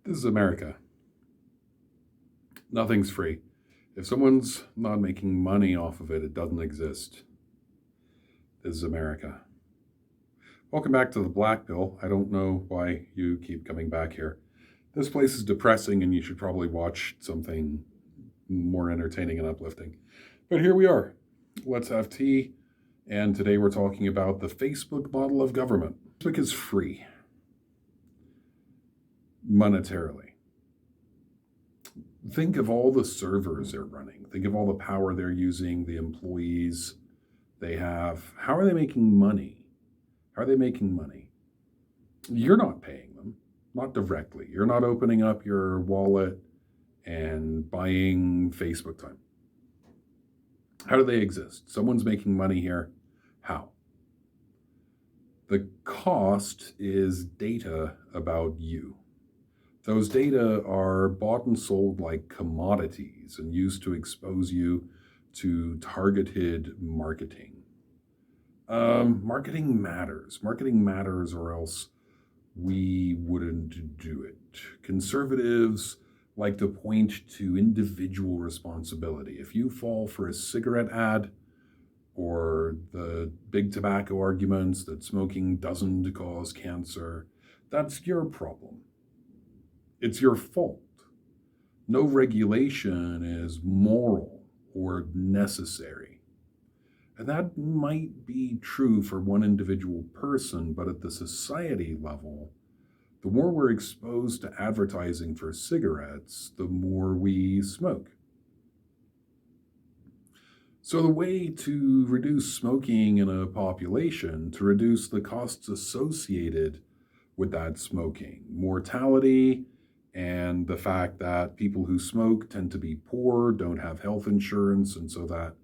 This is America. Nothing's free. If someone's not making money off of it, it doesn't exist. This is America. Welcome back to the Black Pill. I don't know why you keep coming back here. This place is depressing and you should probably watch something more entertaining and uplifting. But here we are. Let's have tea. And today we're talking about the Facebook model of government. Facebook is free monetarily. Think of all the servers they're running. Think of all the power they're using, the employees they have. How are they making money? How are they making money? You're not paying them, not directly. You're not opening up your wallet and buying Facebook time. How do they exist? Someone's making money here. How? The cost is data about you. Those data are bought and sold like commodities and used to expose you to targeted marketing. Marketing matters. Marketing matters, or else we wouldn't do it. Conservatives like to point to individual responsibility. If you fall for a cigarette ad or the big tobacco arguments that smoking doesn't cause cancer, that's your problem. It's your fault. No regulation is moral or necessary. And that might be true for one individual person, but at the society level, the more we're exposed to advertising for cigarettes, the more we smoke. So the way to reduce smoking in a population, to reduce the costs associated with that smoking, mortality, and the fact that people who smoke tend to be poor, don't have health insurance, and so that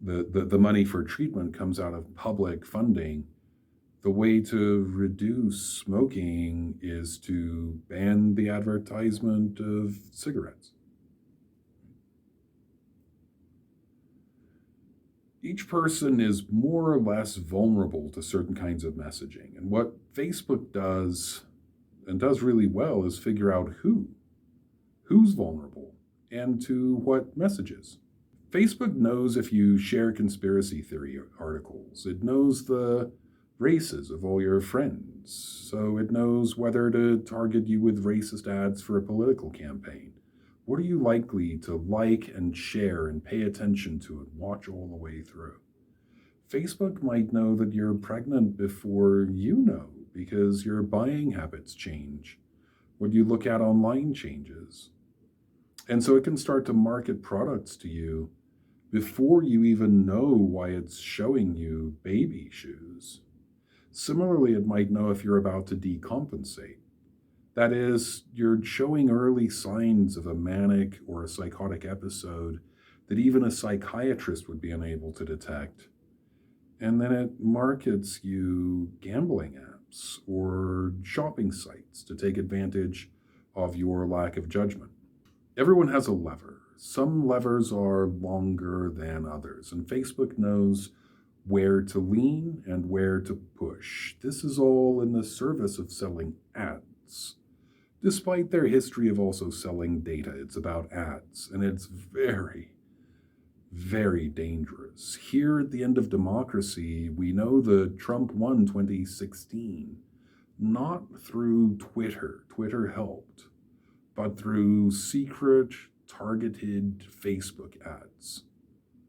the money for treatment comes out of public funding. The way to reduce smoking is to ban the advertisement of cigarettes. Each person is more or less vulnerable to certain kinds of messaging. And what Facebook does, and does really well, is figure out who's vulnerable and to what messages. Facebook knows if you share conspiracy theory articles. It knows the races of all your friends. So it knows whether to target you with racist ads for a political campaign. What are you likely to like and share and pay attention to and watch all the way through? Facebook might know that you're pregnant before you know, because your buying habits change. What you look at online changes. And so it can start to market products to you before you even know why it's showing you baby shoes. Similarly, it might know if you're about to decompensate. That is, you're showing early signs of a manic or a psychotic episode that even a psychiatrist would be unable to detect. And then it markets you gambling apps or shopping sites to take advantage of your lack of judgment. Everyone has a lever. Some levers are longer than others, and Facebook knows where to lean and where to push. This is all in the service of selling ads. Despite their history of also selling data, it's about ads, and it's very, very dangerous. Here at the end of democracy, we know that Trump won 2016, not through Twitter. Twitter helped, but through secret, targeted Facebook ads.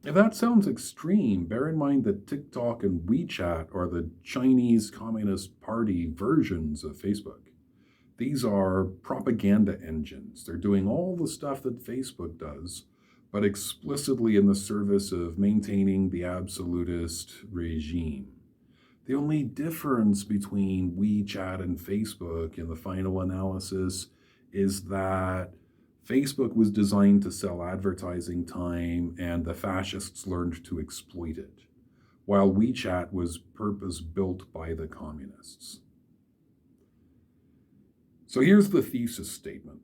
If that sounds extreme, bear in mind that TikTok and WeChat are the Chinese Communist Party versions of Facebook. These are propaganda engines. They're doing all the stuff that Facebook does, but explicitly in the service of maintaining the absolutist regime. The only difference between WeChat and Facebook in the final analysis is that Facebook was designed to sell advertising time, and the fascists learned to exploit it, while WeChat was purpose-built by the communists. So here's the thesis statement.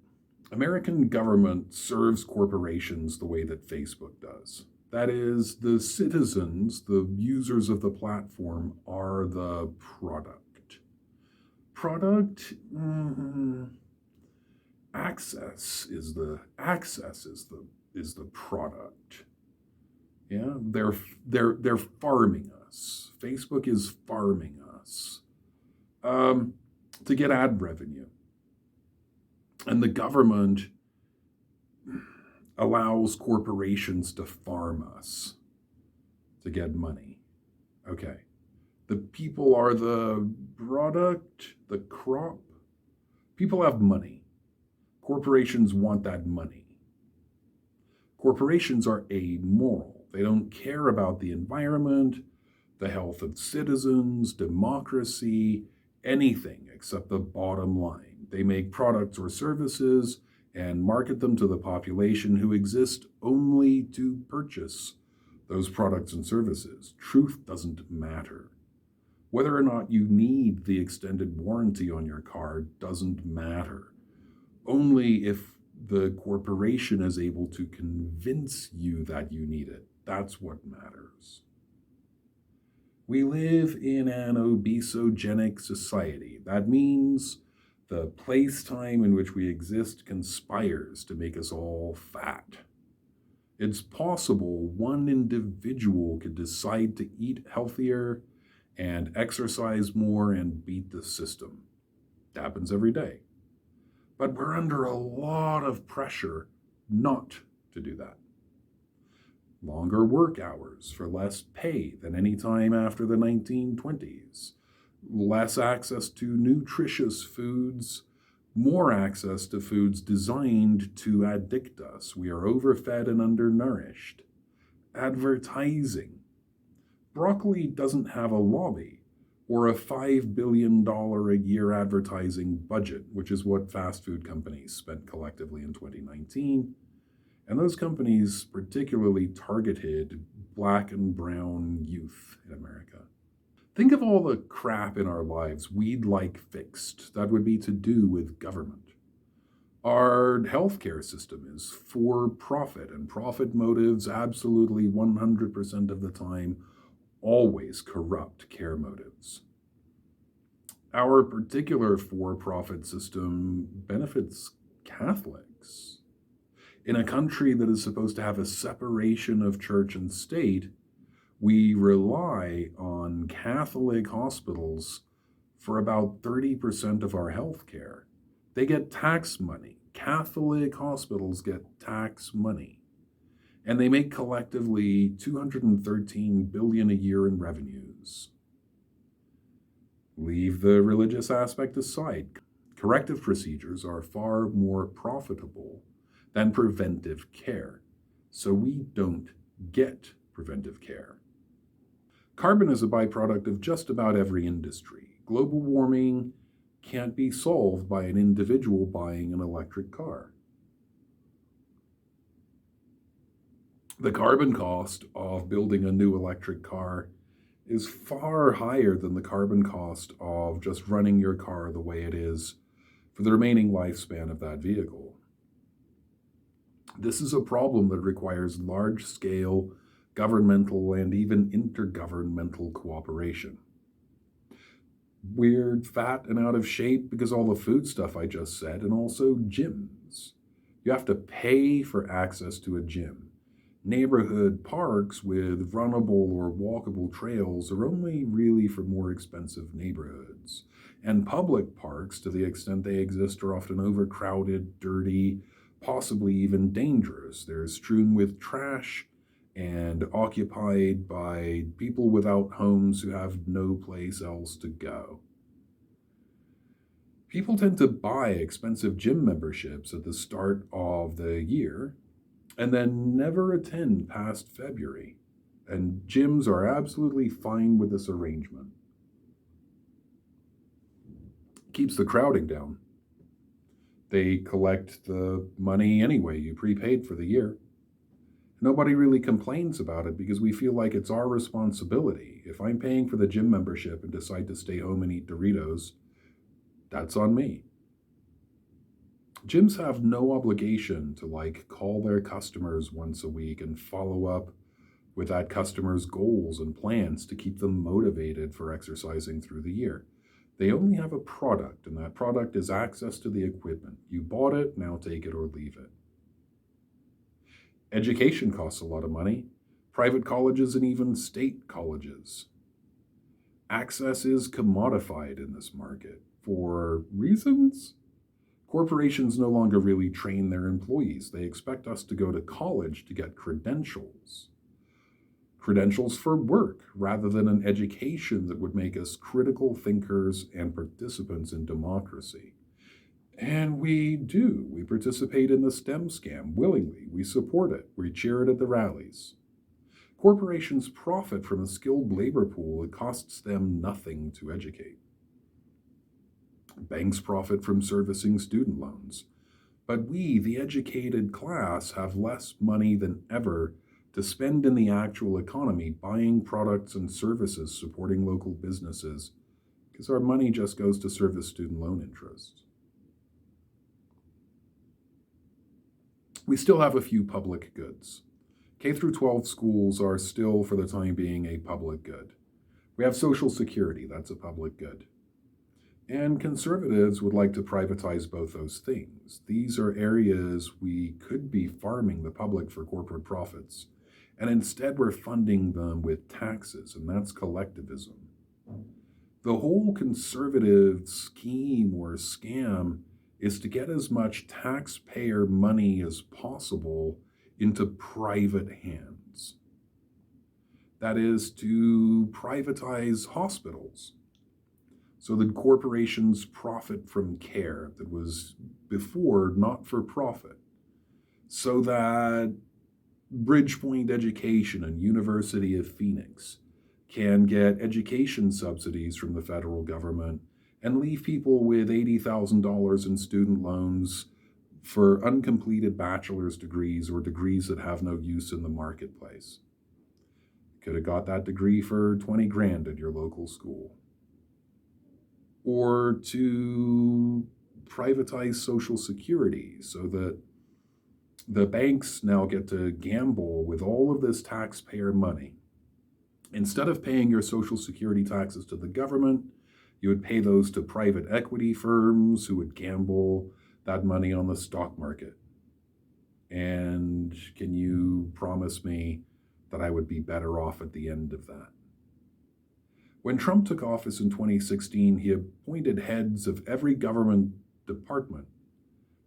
American government serves corporations the way that Facebook does. That is, the citizens, the users of the platform, are the product. Product? Access is the product. Yeah, they're farming us. Facebook is farming us um, to get ad revenue, and the government allows corporations to farm us to get money. Okay, the people are the product, the crop. People have money. Corporations want that money. Corporations are amoral. They don't care about the environment, the health of citizens, democracy, anything except the bottom line. They make products or services and market them to the population who exist only to purchase those products and services. Truth doesn't matter. Whether or not you need the extended warranty on your car doesn't matter. Only if the corporation is able to convince you that you need it. That's what matters. We live in an obesogenic society. That means the place-time in which we exist conspires to make us all fat. It's possible one individual could decide to eat healthier and exercise more and beat the system. It happens every day. But we're under a lot of pressure not to do that. Longer work hours for less pay than any time after the 1920s, less access to nutritious foods, more access to foods designed to addict us. We are overfed and undernourished. Advertising. Broccoli doesn't have a lobby or a $5 billion a year advertising budget, which is what fast food companies spent collectively in 2019. And those companies particularly targeted Black and brown youth in America. Think of all the crap in our lives we'd like fixed that would be to do with government. Our healthcare system is for profit, and profit motives absolutely 100% of the time always corrupt care motives. Our particular for-profit system benefits Catholics. In a country that is supposed to have a separation of church and state, we rely on Catholic hospitals for about 30% of our health care. They get tax money. Catholic hospitals get tax money. And they make collectively $213 billion a year in revenues. Leave the religious aspect aside. Corrective procedures are far more profitable than preventive care, so we don't get preventive care. Carbon is a byproduct of just about every industry. Global warming can't be solved by an individual buying an electric car. The carbon cost of building a new electric car is far higher than the carbon cost of just running your car the way it is for the remaining lifespan of that vehicle. This is a problem that requires large-scale governmental and even intergovernmental cooperation. We're fat and out of shape because all the food stuff I just said, and also gyms. You have to pay for access to a gym. Neighborhood parks with runnable or walkable trails are only really for more expensive neighborhoods. And public parks, to the extent they exist, are often overcrowded, dirty, possibly even dangerous. They're strewn with trash and occupied by people without homes who have no place else to go. People tend to buy expensive gym memberships at the start of the year and then never attend past February. And gyms are absolutely fine with this arrangement. Keeps the crowding down. They collect the money anyway. You prepaid for the year. Nobody really complains about it because we feel like it's our responsibility. If I'm paying for the gym membership and decide to stay home and eat Doritos, that's on me. Gyms have no obligation to call their customers once a week and follow up with that customer's goals and plans to keep them motivated for exercising through the year. They only have a product, and that product is access to the equipment. You bought it, now take it or leave it. Education costs a lot of money. Private colleges and even state colleges. Access is commodified in this market for reasons. Corporations no longer really train their employees. They expect us to go to college to get credentials. Credentials for work rather than an education that would make us critical thinkers and participants in democracy. And we do. We participate in the STEM scam willingly. We support it. We cheer it at the rallies. Corporations profit from a skilled labor pool that costs them nothing to educate. Banks profit from servicing student loans. But we, the educated class, have less money than ever to spend in the actual economy buying products and services supporting local businesses because our money just goes to service student loan interest. We still have a few public goods. K through 12 schools are still, for the time being, a public good. We have Social Security, that's a public good. And conservatives would like to privatize both those things. These are areas we could be farming the public for corporate profits. And instead we're funding them with taxes, and that's collectivism. The whole conservative scheme or scam is to get as much taxpayer money as possible into private hands. That is to privatize hospitals so that corporations profit from care that was before not for profit, so that Bridgepoint Education and University of Phoenix can get education subsidies from the federal government and leave people with $80,000 in student loans for uncompleted bachelor's degrees or degrees that have no use in the marketplace. Could have got that degree for 20 grand at your local school. Or to privatize Social Security so that the banks now get to gamble with all of this taxpayer money. Instead of paying your Social Security taxes to the government, you would pay those to private equity firms who would gamble that money on the stock market. And can you promise me that I would be better off at the end of that? When Trump took office in 2016, he appointed heads of every government department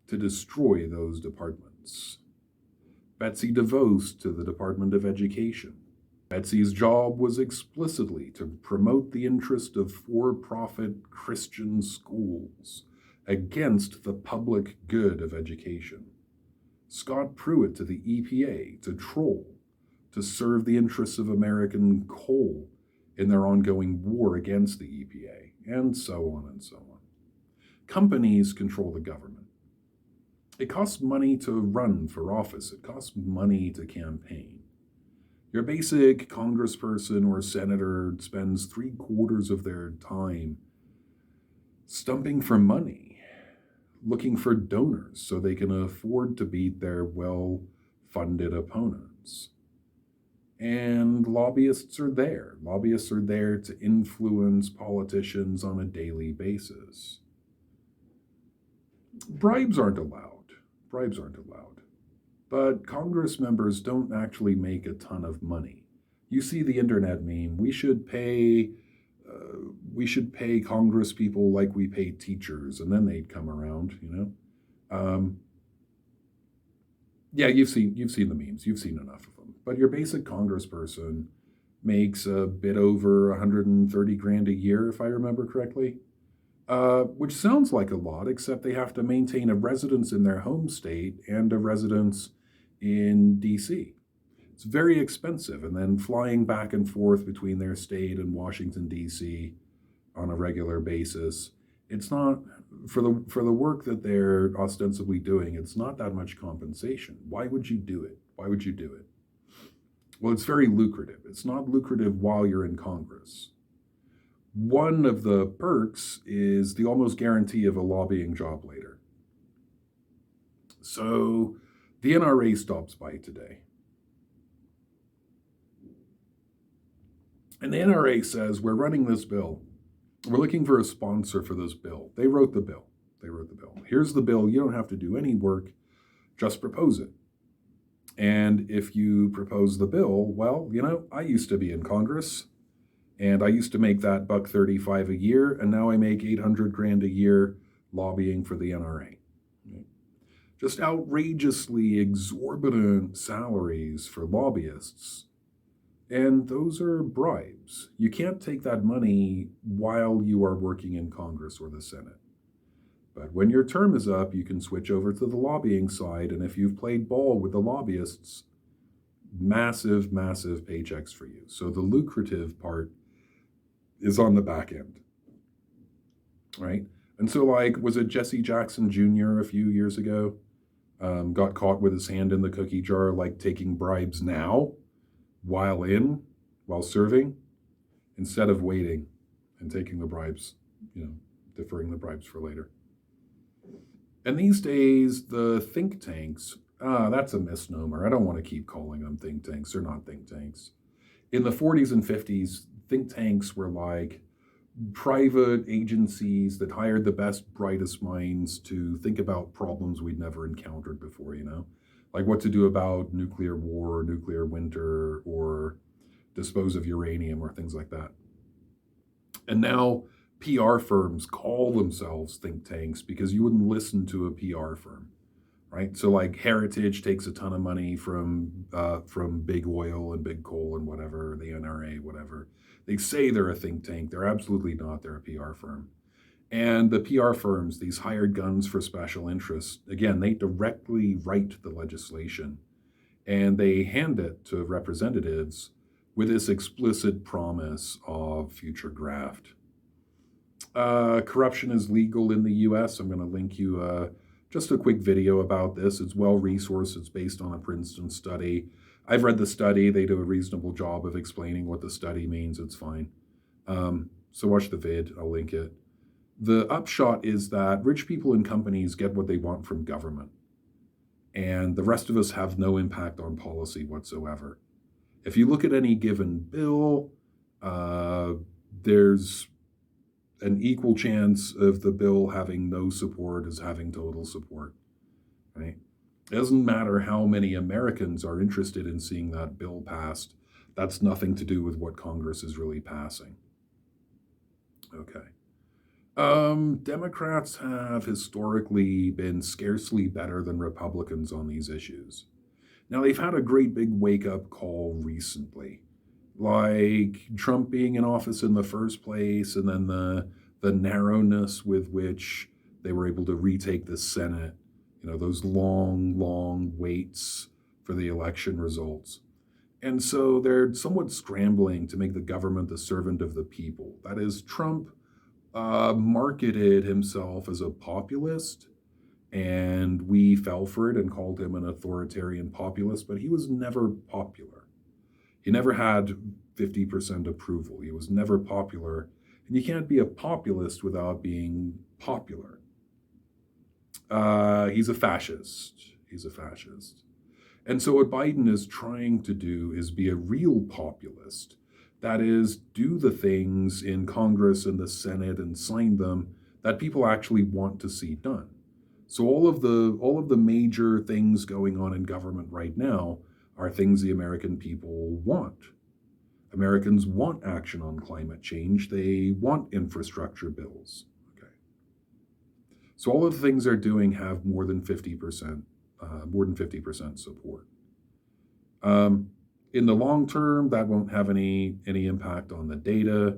to destroy those departments. Betsy DeVos to the Department of Education. Betsy's job was explicitly to promote the interest of for-profit Christian schools against the public good of education. Scott Pruitt to the EPA to troll, to serve the interests of American coal in their ongoing war against the EPA, and so on and so on. Companies control the government. It costs money to run for office. It costs money to campaign. Your basic congressperson or senator spends 3/4 of their time stumping for money, looking for donors so they can afford to beat their well-funded opponents. And lobbyists are there. Lobbyists are there to influence politicians on a daily basis. Bribes aren't allowed. But Congress members don't actually make a ton of money. You see the internet meme, we should pay Congress people like we pay teachers, and then they'd come around, Yeah, you've seen the memes, you've seen enough of them. But your basic congressperson makes a bit over 130 grand a year, if I remember correctly. Which sounds like a lot, except they have to maintain a residence in their home state and a residence in DC. It's very expensive, and then flying back and forth between their state and Washington, DC on a regular basis. It's not, for the work that they're ostensibly doing, it's not that much compensation. Why would you do it? Well, it's very lucrative. It's not lucrative while you're in Congress. One of the perks is the almost guarantee of a lobbying job later. So the NRA stops by today. And the NRA says, we're running this bill We're looking for a sponsor for this bill. They wrote the bill. They wrote the bill. Here's the bill. You don't have to do any work. Just propose it. And if you propose the bill, well, I used to be in Congress and I used to make that $135 a year, and now I make 800 grand a year lobbying for the NRA. Just outrageously exorbitant salaries for lobbyists. And those are bribes. You can't take that money while you are working in Congress or the Senate. But when your term is up, you can switch over to the lobbying side. And if you've played ball with the lobbyists, massive, massive paychecks for you. So the lucrative part is on the back end, right? And so, was it Jesse Jackson Jr. a few years ago got caught with his hand in the cookie jar, taking bribes now while serving, instead of waiting and taking the bribes, deferring the bribes for later. And these days, the think tanks, that's a misnomer. I don't want to keep calling them think tanks. They're not think tanks. In the 40s and 50s, think tanks were like private agencies that hired the best, brightest minds to think about problems we'd never encountered before, like what to do about nuclear war or nuclear winter or dispose of uranium or things like that. And now PR firms call themselves think tanks because you wouldn't listen to a PR firm, right? So Heritage takes a ton of money from big oil and big coal and whatever, the NRA, whatever. They say they're a think tank. They're absolutely not. They're a PR firm. And the PR firms, these hired guns for special interests, again, they directly write the legislation and they hand it to representatives with this explicit promise of future graft. Corruption is legal in the US. I'm going to link you just a quick video about this. It's well-resourced. It's based on a Princeton study. I've read the study. They do a reasonable job of explaining what the study means. It's fine. So watch the vid. I'll link it. The upshot is that rich people and companies get what they want from government, and the rest of us have no impact on policy whatsoever. If you look at any given bill, there's an equal chance of the bill having no support as having total support, right? It doesn't matter how many Americans are interested in seeing that bill passed. That's nothing to do with what Congress is really passing. Okay. Democrats have historically been scarcely better than Republicans on these issues. Now, they've had a great big wake-up call recently, like Trump being in office in the first place, and then the narrowness with which they were able to retake the Senate, those long waits for the election results. And so they're somewhat scrambling to make the government the servant of the people. That is, Trump marketed himself as a populist, and we fell for it and called him an authoritarian populist, but he was never popular. He never had 50% approval. He was never popular, and you can't be a populist without being popular. He's a fascist. He's a fascist. And so what Biden is trying to do is be a real populist. That is, do the things in Congress and the Senate and sign them that people actually want to see done. So all of the major things going on in government right now are things the American people want. Americans want action on climate change. They want infrastructure bills. Okay. So all of the things they're doing have more than 50% support. In the long term, that won't have any impact on the data,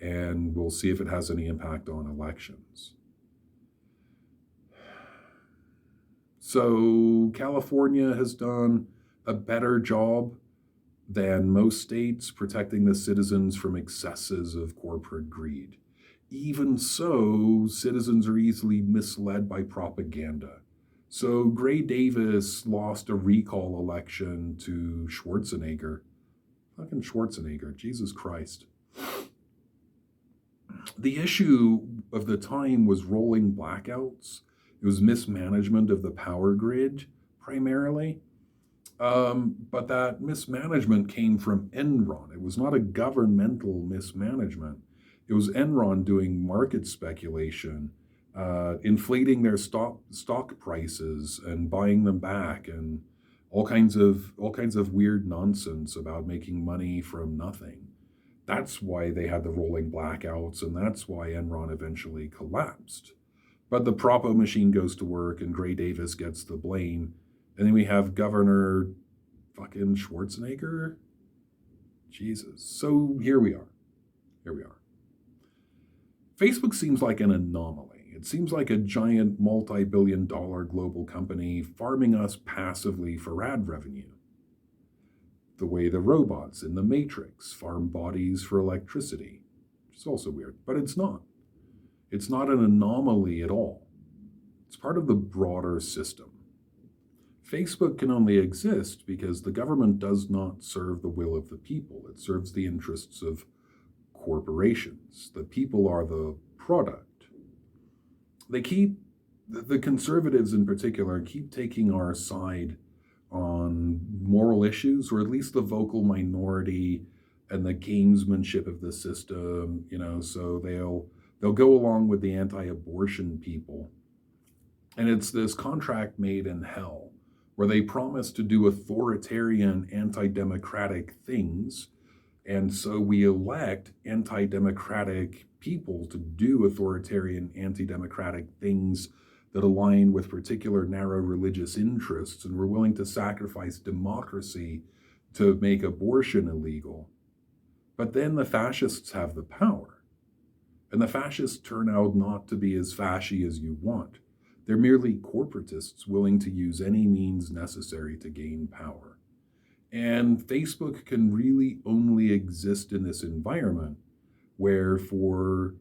and we'll see if it has any impact on elections. So California has done a better job than most states protecting the citizens from excesses of corporate greed. Even so, citizens are easily misled by propaganda. So Gray Davis lost a recall election to Schwarzenegger. Fucking Schwarzenegger, Jesus Christ. The issue of the time was rolling blackouts. It was mismanagement of the power grid, primarily. But that mismanagement came from Enron. It was not a governmental mismanagement. It was Enron doing market speculation, inflating their stock prices and buying them back, and all kinds of weird nonsense about making money from nothing. That's why they had the rolling blackouts, and that's why Enron eventually collapsed. But the Propo machine goes to work, and Gray Davis gets the blame, and then we have Governor fucking Schwarzenegger. Jesus. So here we are. Here we are. Facebook seems like an anomaly. It seems like a giant multi-billion-dollar global company farming us passively for ad revenue. The way the robots in the Matrix farm bodies for electricity. Which is also weird, but it's not. It's not an anomaly at all. It's part of the broader system. Facebook can only exist because the government does not serve the will of the people. It serves the interests of corporations. The people are the product. The conservatives in particular keep taking our side on moral issues, or at least the vocal minority and the gamesmanship of the system, so they'll go along with the anti-abortion people. And it's this contract made in hell where they promise to do authoritarian, anti-democratic things. And so we elect anti-democratic people to do authoritarian, anti-democratic things that align with particular narrow religious interests. And we're willing to sacrifice democracy to make abortion illegal. But then the fascists have the power. And the fascists turn out not to be as fashy as you want. They're merely corporatists willing to use any means necessary to gain power. And Facebook can really only exist in this environment where for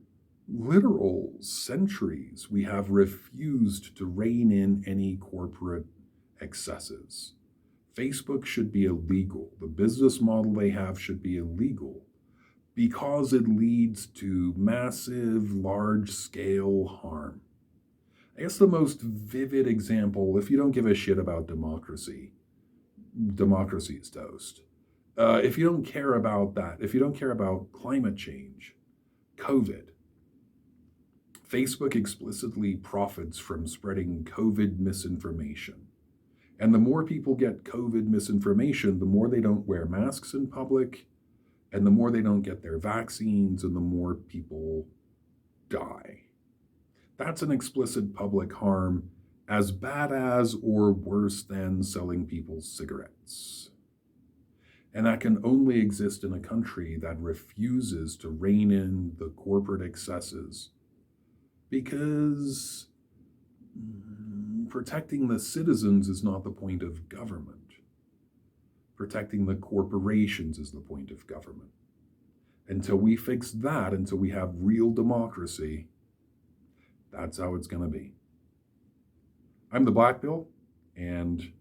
literal centuries we have refused to rein in any corporate excesses. Facebook should be illegal. The business model they have should be illegal because it leads to massive, large-scale harm. I guess the most vivid example, if you don't give a shit about democracy is toast. If you don't care about that, if you don't care about climate change, COVID, Facebook explicitly profits from spreading COVID misinformation. And the more people get COVID misinformation, the more they don't wear masks in public, and the more they don't get their vaccines, and the more people die. That's an explicit public harm as bad as or worse than selling people cigarettes. And that can only exist in a country that refuses to rein in the corporate excesses, because protecting the citizens is not the point of government. Protecting the corporations is the point of government. Until we fix that, until we have real democracy, that's how it's going to be. I'm the Black Pill, and